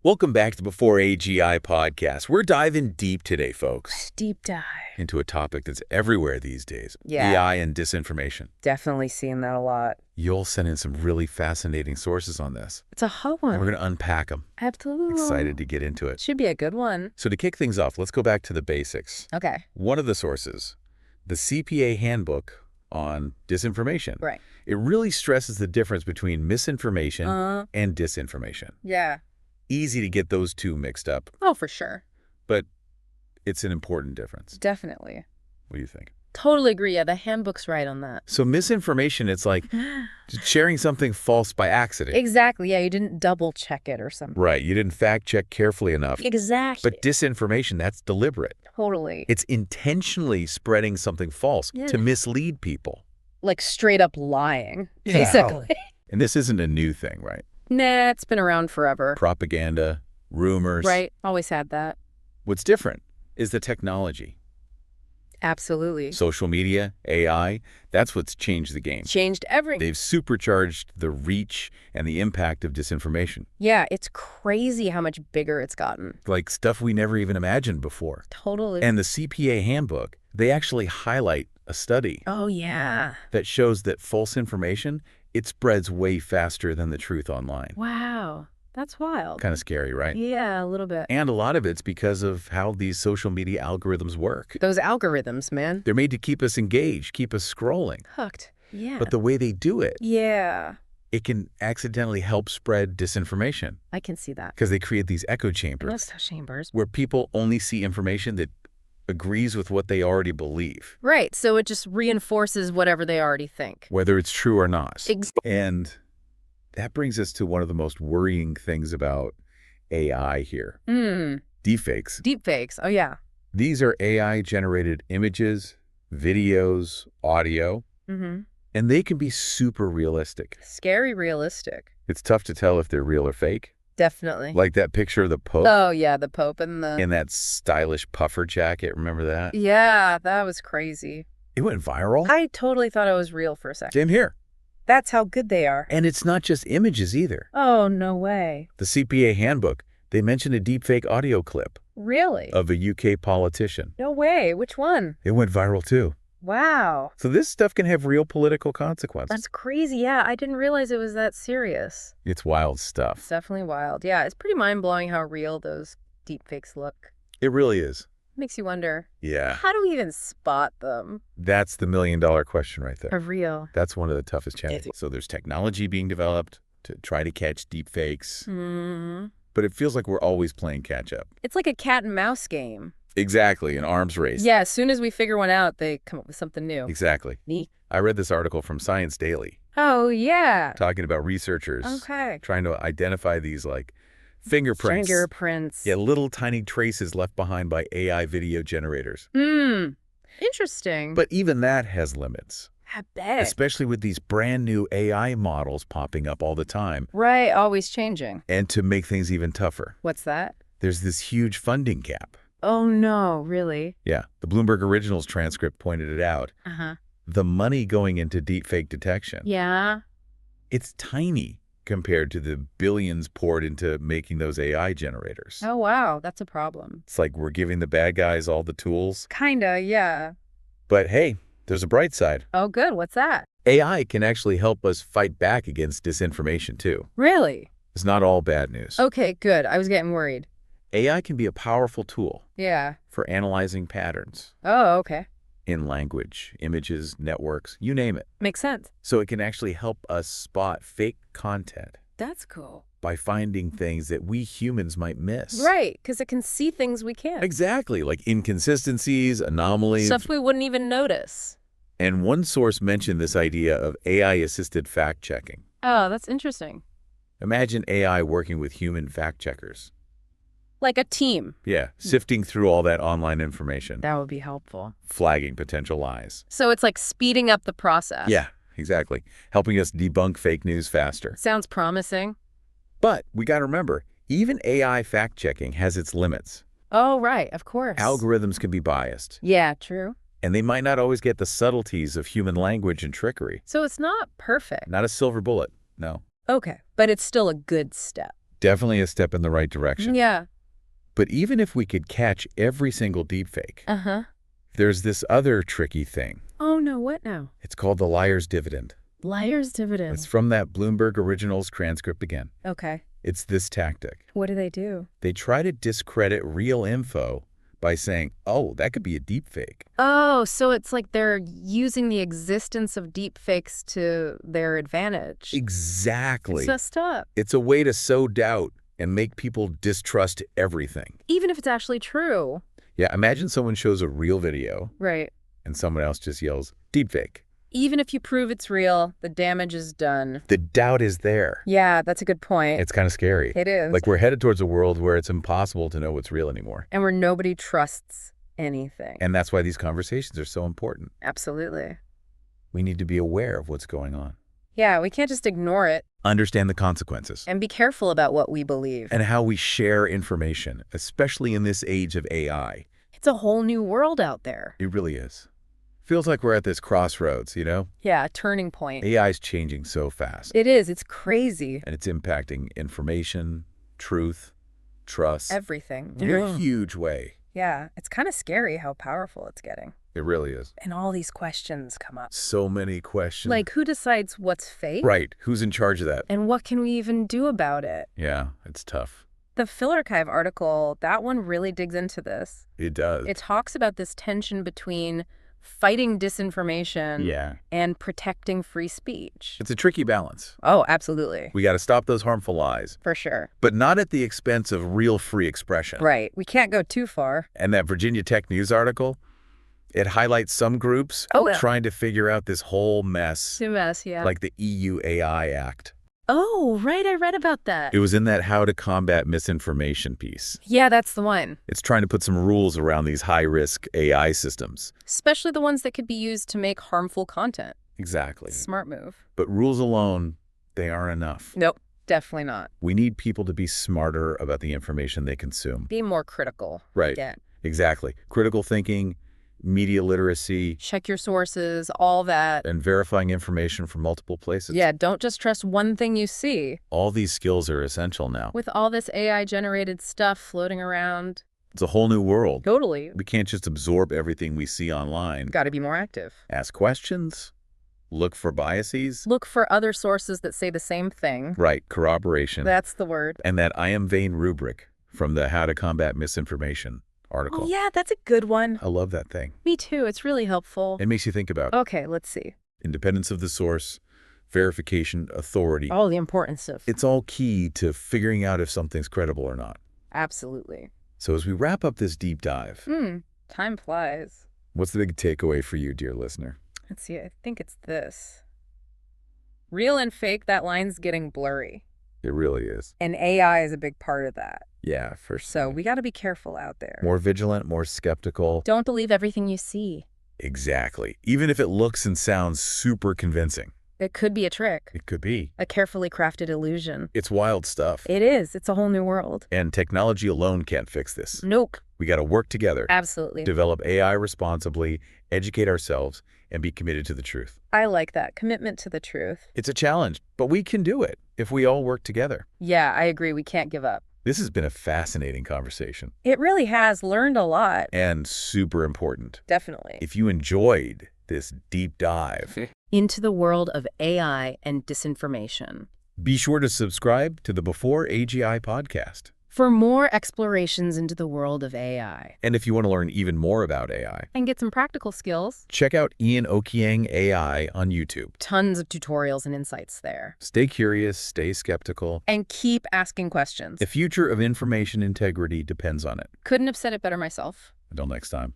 Welcome back to the Before AGI podcast. We're diving deep today, folks, Deep dive. into a topic that's everywhere these days, Yeah. AI and disinformation. Definitely seeing that a lot. You'll send in some really fascinating sources on this, It's a hot and one. we're going to unpack them. Absolutely. Excited to get into it. Should be a good one. So to kick things off, let's go back to the basics. Okay. One of the sources, the CPA handbook on disinformation. Right. It really stresses the difference between misinformation and disinformation. Yeah. Easy to get those two mixed up, Oh, for sure. but it's an important difference. Definitely. What do you think? Totally agree. Yeah, the handbook's right on that. So misinformation, it's like sharing something false by accident. Exactly. Yeah, you didn't double check it or something. Right. You didn't fact check carefully enough. Exactly. But disinformation, that's deliberate. Totally. It's intentionally spreading something false Yeah. to mislead people. Like straight up lying, Yeah. basically. And this isn't a new thing, right? Nah, it's been around forever. Propaganda, rumors. Right. Always had that. What's different is the technology. Absolutely. Social media, AI, that's what's changed the game. Changed everything. They've supercharged the reach and the impact of disinformation. Yeah, it's crazy how much bigger it's gotten. Like stuff we never even imagined before. Totally. And the CPA handbook, they actually highlight a study Oh, yeah. that shows that false information, it spreads way faster than the truth online. Wow. That's wild. Kind of scary, right? Yeah, a little bit. And a lot of it's because of how these social media algorithms work. Those algorithms, man. They're made to keep us engaged, keep us scrolling. Hooked. Yeah. But the way they do it, Yeah. it can accidentally help spread disinformation I can see that. because they create these echo chambers Those chambers. where people only see information that agrees with what they already believe, Right. So it just reinforces whatever they already think. whether it's true or not. Exactly. And that brings us to one of the most worrying things about AI here. Deepfakes. Deepfakes. Oh, yeah. These are AI-generated images, videos, audio, Mm-hmm. and they can be super realistic. Scary realistic. It's tough to tell if they're real or fake. Definitely. Like that picture of the Pope Oh, yeah. The Pope and the... in that stylish puffer jacket. Remember that? Yeah, that was crazy. It went viral. I totally thought it was real for a second. Same here. That's how good they are. And it's not just images either. Oh, no way. The CPA handbook, they mentioned a deepfake audio clip Really? of a UK politician. No way. Which one? It went viral too. Wow. So this stuff can have real political consequences. That's crazy. Yeah, I didn't realize it was that serious. It's wild It's stuff. definitely wild. Yeah, it's pretty mind-blowing how real those deepfakes look. It really is. Makes you wonder, Yeah. how do we even spot them? That's the million-dollar question right there. For real. That's one of the toughest challenges. So there's technology being developed to try to catch deepfakes, but it feels like we're always playing catch-up. It's like a cat and mouse game. Exactly, an arms race. Yeah, as soon as we figure one out, they come up with something new. Exactly. Neat. I read this article from Science Daily Oh, yeah. talking about researchers Okay. trying to identify these like fingerprints. Fingerprints. Yeah, little tiny traces left behind by AI video generators. Interesting. But even that has limits, I bet. especially with these brand new AI models popping up all the time. Right, always changing. And to make things even tougher, What's that? there's this huge funding cap. Oh, no, really? Yeah, the Bloomberg Originals transcript pointed it out. Uh-huh. The money going into deepfake detection, Yeah. it's tiny compared to the billions poured into making those AI generators. Oh, wow, that's a problem. It's like we're giving the bad guys all the tools. Kinda, yeah. But hey, there's a bright side. Oh, good. What's that? AI can actually help us fight back against disinformation too. Really? It's not all bad news. Okay, good. I was getting worried. AI can be a powerful tool Yeah. for analyzing patterns Oh, okay. in language, images, networks, you name it. Makes sense. So it can actually help us spot fake content That's cool. by finding things that we humans might miss. Right, because it can see things we can't. Exactly, like inconsistencies, anomalies. Stuff we wouldn't even notice. And one source mentioned this idea of AI-assisted fact-checking. Oh, that's interesting. Imagine AI working with human fact-checkers. Like a team. Yeah, sifting through all that online information, That would be helpful. flagging potential lies. So it's like speeding up the process. Yeah, exactly. Helping us debunk fake news faster. Sounds promising. But we got to remember, even AI fact-checking has its limits. Oh, right, of course. Algorithms can be biased, Yeah, true. and they might not always get the subtleties of human language and trickery. So it's not perfect. Not a silver bullet, no. Okay, but it's still a good step. Definitely a step in the right direction. Yeah. But even if we could catch every single deepfake, there's this other tricky thing. Oh, no, what now? It's called the liar's dividend. Liar's dividend. It's from that Bloomberg Originals transcript again. Okay. It's this tactic. What do they do? They try to discredit real info by saying, oh, that could be a deepfake. Oh, so it's like they're using the existence of deepfakes to their advantage. Exactly. It's messed up. It's a way to sow doubt and make people distrust everything. Even if it's actually true. Yeah, imagine someone shows a real video. Right. And someone else just yells, deepfake. Even if you prove it's real, the damage is done. The doubt is there. Yeah, that's a good point. It's kind of scary. It is. Like we're headed towards a world where it's impossible to know what's real anymore. And where nobody trusts anything. And that's why these conversations are so important. Absolutely. We need to be aware of what's going on. Yeah, we can't just ignore it. Understand the consequences. And be careful about what we believe. And how we share information, especially in this age of AI. It's a whole new world out there. It really is. Feels like we're at this crossroads, you know? Yeah, a turning point. AI's changing so fast. It is. It's crazy. And it's impacting information, truth, trust. Everything. In a huge way. Yeah, it's kind of scary how powerful it's getting. It really is. And all these questions come up. So many questions. Like, who decides what's fake? Right. Who's in charge of that? And what can we even do about it? Yeah, it's tough. The Phil Archive article, that one really digs into this. It does. It talks about this tension between fighting disinformation and protecting free speech. It's a tricky balance. Oh, absolutely. We got to stop those harmful lies. For sure. But not at the expense of real free expression. Right. We can't go too far. And that Virginia Tech News article, it highlights some groups trying to figure out this whole mess. It's a mess, yeah. Like the EU AI Act. Oh, right. I read about that. It was in that How to Combat Misinformation piece. Yeah, that's the one. It's trying to put some rules around these high-risk AI systems. Especially the ones that could be used to make harmful content. Exactly. Smart move. But rules alone, they aren't enough. Nope, definitely not. We need people to be smarter about the information they consume. Be more critical. Right. Yeah. Exactly. Critical thinking, media literacy. Check your sources, all that. And verifying information from multiple places. Yeah, don't just trust one thing you see. All these skills are essential now. With all this AI-generated stuff floating around. It's a whole new world. Totally. We can't just absorb everything we see online. Got to be more active. Ask questions. Look for biases. Look for other sources that say the same thing. Right, corroboration. That's the word. And that I am vain rubric from the How to Combat Misinformation article. Oh, yeah, that's a good one. I love that thing. Me too. It's really helpful. It makes you think about Okay, let's see. independence of the source, verification, authority. Oh, the importance of. It's all key to figuring out if something's credible or not. Absolutely. So as we wrap up this deep dive, Time flies. what's the big takeaway for you, dear listener? Let's see. I think it's this. Real and fake, that line's getting blurry. It really is. And AI is a big part of that. Yeah, for sure. So we got to be careful out there. More vigilant, more skeptical. Don't believe everything you see. Exactly. Even if it looks and sounds super convincing. It could be a trick. It could be. A carefully crafted illusion. It's wild stuff. It is. It's a whole new world. And technology alone can't fix this. Nope. We got to work together. Absolutely. Develop AI responsibly, educate ourselves, and be committed to the truth. I like that. Commitment to the truth. It's a challenge, but we can do it if we all work together. Yeah, I agree. We can't give up. This has been a fascinating conversation. It really has. Learned a lot. And super important. Definitely. If you enjoyed this deep dive into the world of AI and disinformation, be sure to subscribe to the Before AGI podcast. For more explorations into the world of AI. And if you want to learn even more about AI and get some practical skills, check out Ian Ochieng AI on YouTube. Tons of tutorials and insights there. Stay curious, stay skeptical, and keep asking questions. The future of information integrity depends on it. Couldn't have said it better myself. Until next time.